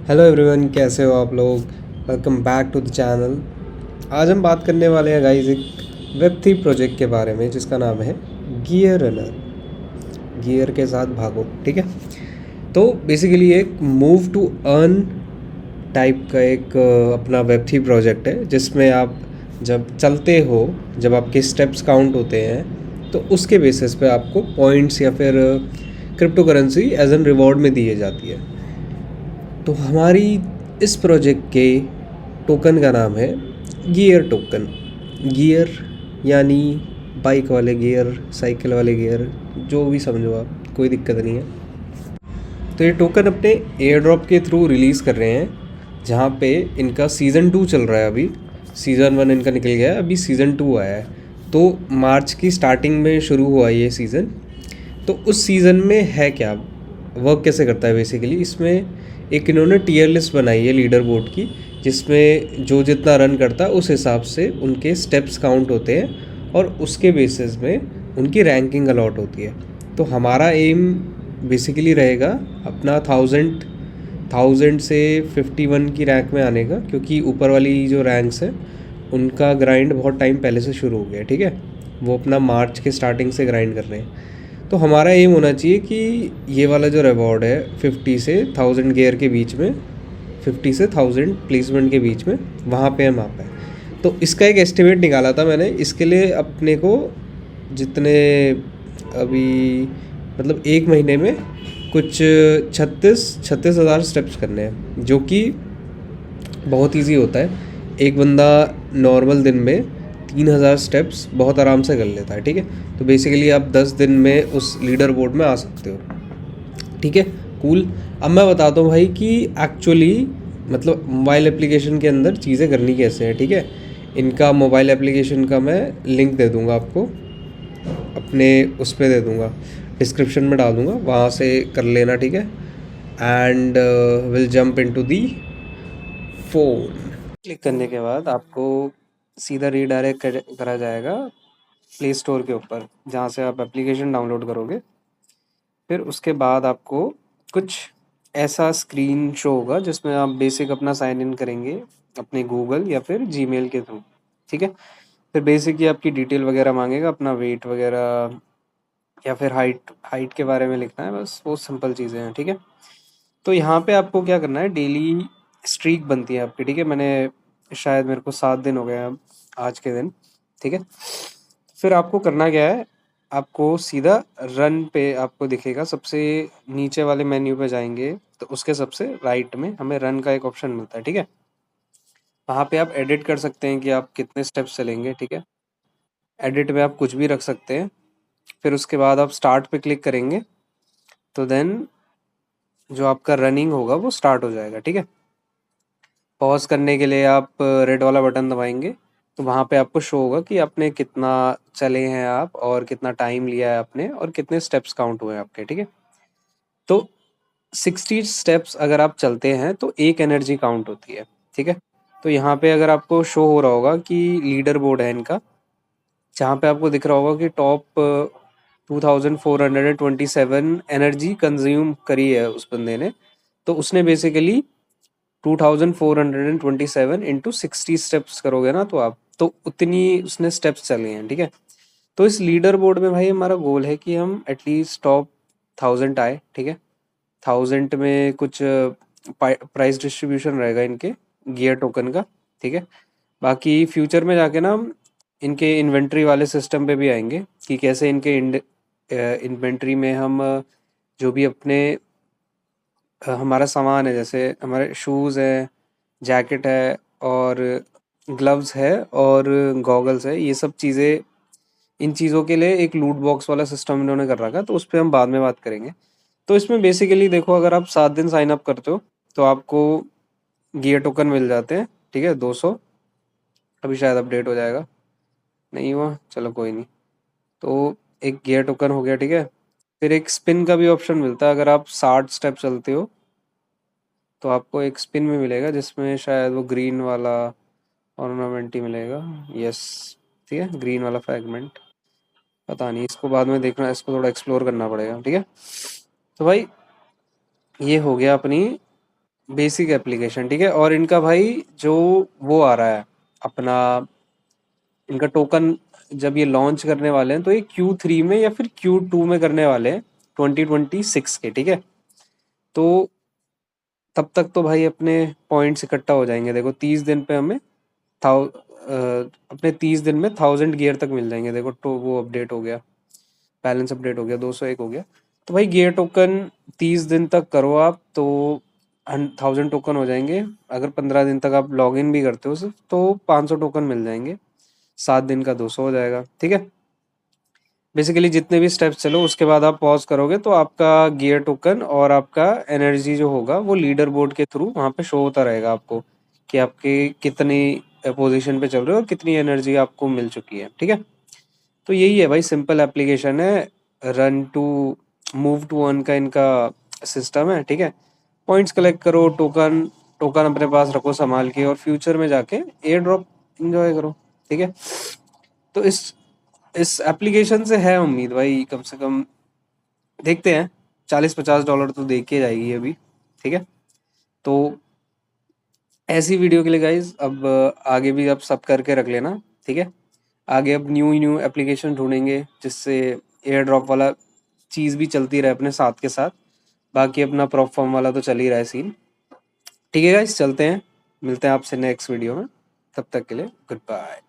Hello everyone, कैसे हो आप लोग। Welcome back to the channel. आज हम बात करने वाले हैं गाइस एक वेब 3 प्रोजेक्ट के बारे में जिसका नाम है गियर रनर। गियर के साथ भागो, ठीक है। तो बेसिकली एक मूव टू अर्न टाइप का एक अपना वेब 3 प्रोजेक्ट है जिसमें आप जब चलते हो, जब आपके स्टेप्स काउंट होते हैं तो उसके बेसिस पे आपको पॉइंट्स या फिर crypto currency as an reward में दिए जाती है। तो हमारी इस प्रोजेक्ट के टोकन का नाम है गियर टोकन। गियर यानी बाइक वाले गियर, साइकिल वाले गियर, जो भी समझो आप, कोई दिक्कत नहीं है। तो ये टोकन अपने एयर ड्रॉप के थ्रू रिलीज़ कर रहे हैं, जहाँ पे इनका सीज़न 2 चल रहा है। अभी सीज़न 1 इनका निकल गया है, अभी सीज़न 2 आया है। तो मार्च की स्टार्टिंग में शुरू हुआ ये सीज़न। तो उस सीज़न में है क्या, वर्क कैसे करता है बेसिकली, इसमें एक इन्होंने टीयर लिस्ट बनाई है लीडर बोर्ड की, जिसमें जो जितना रन करता है उस हिसाब से उनके स्टेप्स काउंट होते हैं और उसके बेसिस में उनकी रैंकिंग अलॉट होती है। तो हमारा एम बेसिकली रहेगा अपना 1000 से 51 की रैंक में आने का, क्योंकि ऊपर वाली जो रैंक्स हैं उनका ग्राइंड बहुत टाइम पहले से शुरू हो गया है, ठीक है। वो अपना मार्च के स्टार्टिंग से ग्राइंड कर रहे हैं। तो हमारा एम होना चाहिए कि ये वाला जो रिवॉर्ड है 50 से 1000 गियर के बीच में, 50 से 1000 प्लेसमेंट के बीच में, वहाँ पे हम आ पाए। तो इसका एक एस्टिमेट निकाला था मैंने। इसके लिए अपने को जितने अभी मतलब एक महीने में कुछ 36 हज़ार स्टेप्स करने हैं, जो कि बहुत इजी होता है। एक बंदा नॉर्मल दिन में 3000 स्टेप्स बहुत आराम से कर लेता है, ठीक है। तो बेसिकली आप 10 दिन में उस लीडर बोर्ड में आ सकते हो, ठीक है। कूल। अब मैं बताता हूँ भाई कि एक्चुअली मतलब मोबाइल एप्लीकेशन के अंदर चीज़ें करनी कैसे हैं, ठीक है। इनका मोबाइल एप्लीकेशन का मैं लिंक दे दूँगा आपको, अपने उस पर दे दूँगा, डिस्क्रिप्शन में डाल दूँगा, वहाँ से कर लेना, ठीक है। And will jump into the phone. Click करने के बाद आपको सीधा रीडायरेक्ट करा जाएगा प्ले स्टोर के ऊपर, जहाँ से आप एप्लीकेशन डाउनलोड करोगे। फिर उसके बाद आपको कुछ ऐसा स्क्रीन शो होगा जिसमें आप बेसिक अपना साइन इन करेंगे अपने गूगल या फिर जीमेल के थ्रू, ठीक है। फिर बेसिक ही आपकी डिटेल वगैरह मांगेगा, अपना वेट वगैरह या फिर हाइट हाइट के बारे में लिखना है, बस वो सिंपल चीज़ें हैं, ठीक है। तो यहाँ पे आपको क्या करना है, डेली स्ट्रीक बनती है आपकी, ठीक है। मैंने शायद मेरे को 7 दिन हो गए हैं अब आज के दिन, ठीक है। फिर आपको करना क्या है, आपको सीधा रन पे आपको दिखेगा, सबसे नीचे वाले मेन्यू पे जाएंगे तो उसके सबसे राइट में हमें रन का एक ऑप्शन मिलता है, ठीक है। वहाँ पे आप एडिट कर सकते हैं कि आप कितने स्टेप्स चलेंगे, ठीक है। एडिट में आप कुछ भी रख सकते हैं। फिर उसके बाद आप स्टार्ट पे क्लिक करेंगे तो देन जो आपका रनिंग होगा वो स्टार्ट हो जाएगा, ठीक है। पॉज करने के लिए आप रेड वाला बटन दबाएंगे तो वहाँ पे आपको शो होगा कि आपने कितना चले हैं आप, और कितना टाइम लिया है आपने, और कितने स्टेप्स काउंट हुए हैं आपके, ठीक है। तो 60 स्टेप्स अगर आप चलते हैं तो एक एनर्जी काउंट होती है, ठीक है। तो यहाँ पे अगर आपको शो हो रहा होगा कि लीडर बोर्ड है इनका, जहाँ पे आपको दिख रहा होगा कि टॉप 2427 एनर्जी कंज्यूम करी है उस बंदे ने। तो उसने बेसिकली 2427 इंटू 60 स्टेप्स करोगे ना, तो आप तो उतनी उसने स्टेप्स चले हैं, ठीक है। तो इस लीडर बोर्ड में भाई हमारा गोल है कि हम एटलीस्ट टॉप 1000 आए, ठीक है। 1000 में कुछ प्राइस डिस्ट्रीब्यूशन रहेगा इनके गियर टोकन का, ठीक है। बाकी फ्यूचर में जाके ना हम इनके इन्वेंट्री वाले सिस्टम पे भी आएंगे कि कैसे इनके इन्वेंट्री में हम जो भी अपने हमारा सामान है, जैसे हमारे शूज़ है, जैकेट है, और ग्लव्स है, और गॉगल्स है, ये सब चीज़ें, इन चीज़ों के लिए एक लूट बॉक्स वाला सिस्टम इन्होंने कर रखा है, तो उस पर हम बाद में बात करेंगे। तो इसमें बेसिकली देखो, अगर आप 7 दिन साइन अप करते हो तो आपको गियर टोकन मिल जाते हैं, ठीक है, 200। अभी शायद अपडेट हो जाएगा, नहीं हुआ, चलो कोई नहीं। तो एक गियर टोकन हो गया, ठीक है। फिर एक स्पिन का भी ऑप्शन मिलता है, अगर आप 60 स्टेप चलते हो तो आपको एक स्पिन में मिलेगा, जिसमें शायद वो ग्रीन वाला ऑर्नामेंट ही मिलेगा, यस, ठीक है, ग्रीन वाला फ्रैगमेंट। पता नहीं, इसको बाद में देखना, इसको थोड़ा एक्सप्लोर करना पड़ेगा, ठीक है। तो भाई ये हो गया अपनी बेसिक एप्लीकेशन, ठीक है। और इनका भाई जो वो आ रहा है अपना, इनका टोकन जब ये लॉन्च करने वाले हैं तो ये Q3 में या फिर Q2 में करने वाले हैं 2026 के, ठीक है। तो तब तक तो भाई अपने पॉइंट्स इकट्ठा हो जाएंगे। देखो 30 दिन पे हमें अपने 30 दिन में 1000 गियर तक मिल जाएंगे। देखो तो वो अपडेट हो गया, बैलेंस अपडेट हो गया, 201 हो गया। तो भाई गियर टोकन 30 दिन तक करो आप तो 1000 टोकन हो जाएंगे। अगर 15 दिन तक आप लॉग इन भी करते हो सिर्फ तो 500 टोकन मिल जाएंगे। 7 दिन का 200 हो जाएगा, ठीक है। बेसिकली जितने भी स्टेप्स चलो उसके बाद आप पॉज करोगे तो आपका गियर टोकन और आपका एनर्जी जो होगा वो लीडर बोर्ड के थ्रू वहाँ पे शो होता रहेगा आपको, कि आपके कितनी पोजीशन पे चल रहे हो और कितनी एनर्जी आपको मिल चुकी है, ठीक है। तो यही है भाई, सिंपल एप्लीकेशन है। Run to move to earn का इनका सिस्टम है, ठीक है। पॉइंट्स कलेक्ट करो, टोकन टोकन अपने पास रखो संभाल के, और फ्यूचर में जाके एयर ड्रॉप इंजॉय करो, ठीक है। तो इस एप्लीकेशन से है उम्मीद भाई, कम से कम देखते हैं, $40-50 तो दे के जाएगी अभी, ठीक है। तो ऐसी वीडियो के लिए गाइज अब आगे भी अब सब करके रख लेना, ठीक है। आगे अब न्यू न्यू एप्लीकेशन ढूंढेंगे जिससे एयर ड्रॉप वाला चीज़ भी चलती रहे अपने साथ के साथ। बाकी अपना प्रॉप फॉर्म वाला तो चल ही रहा है सीन, ठीक है गाइज। चलते हैं, मिलते हैं आपसे नेक्स्ट वीडियो में, तब तक के लिए गुड बाय।